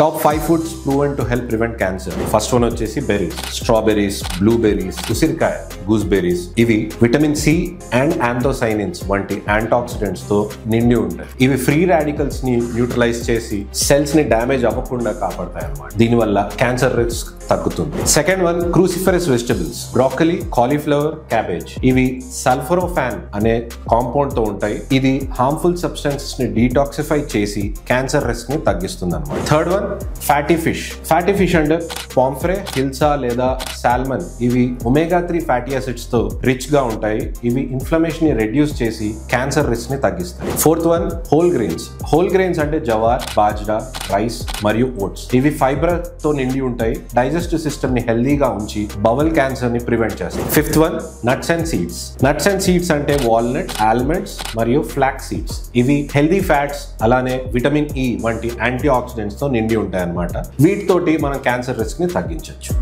Top 5 foods proven to help prevent cancer. First one వచ్చేసి berries. Strawberries, blueberries, ఉసిరికాయ, gooseberries. ఇవి vitamin C and anthocyanins వంటి antioxidants తో నిండి ఉంటాయి. ఇవి ఫ్రీ రాడికల్స్ ని న్యూట్రలైజ్ చేసి సెల్స్ ని డ్యామేజ్ అవ్వకుండా కాపాడతాయి అన్నమాట. దీనివల్ల క్యాన్సర్ రిస్క్ తగ్గుతుంది. Second one cruciferous vegetables. Broccoli, cauliflower, cabbage. ఇవి సల్ఫరోఫాన్ అనే కాంపౌండ్ తో ఉంటాయి. ఇది హార్మ్ఫుల్ సబ్స్టెన్సెస్ ని డీటాక్సిఫై చేసి క్యాన్సర్ రిస్క్ ని తగ్గిస్తుంది అన్నమాట. Third one fatty fish. Fatty fish అంటే పాంఫ్రే, హిల్సా లేదా సాల్మన్. ఇవి ఒమేగా 3 ఫ్యాటీ యాసిడ్స్ తో రిచ్ గా ఉంటాయి. ఇవి ఇన్ఫ్లమేషన్ ని రెడ్యూస్ చేసి క్యాన్సర్ రిస్క్ ని తగ్గిస్తాయి. Fourth one whole grains. Whole grains అంటే జవార్, బాజ్రా, రైస్ మరియు ఓట్స్. ఇవి ఫైబర్ తో నిండి ఉంటాయి. డైజెస్టివ్ సిస్టమ్ ని హెల్దీగా ఉంచి బవల్ క్యాన్సర్ ని ప్రివెంట్ చేస్తాయి. Fifth one nuts and seeds. Nuts and seeds అంటే వాల్నట్, ఆల్మండ్స్ మరియు ఫ్లాక్స్ సీడ్స్. ఇవి హెల్దీ ఫ్యాట్స్ అలానే విటమిన్ ఇ వంటి యాంటీ ఆక్సిడెంట్స్ తో నిండి ఉంటాయి అన్నమాట. వీటితోటి మనం క్యాన్సర్ రిస్క్ ని తగ్గించవచ్చు.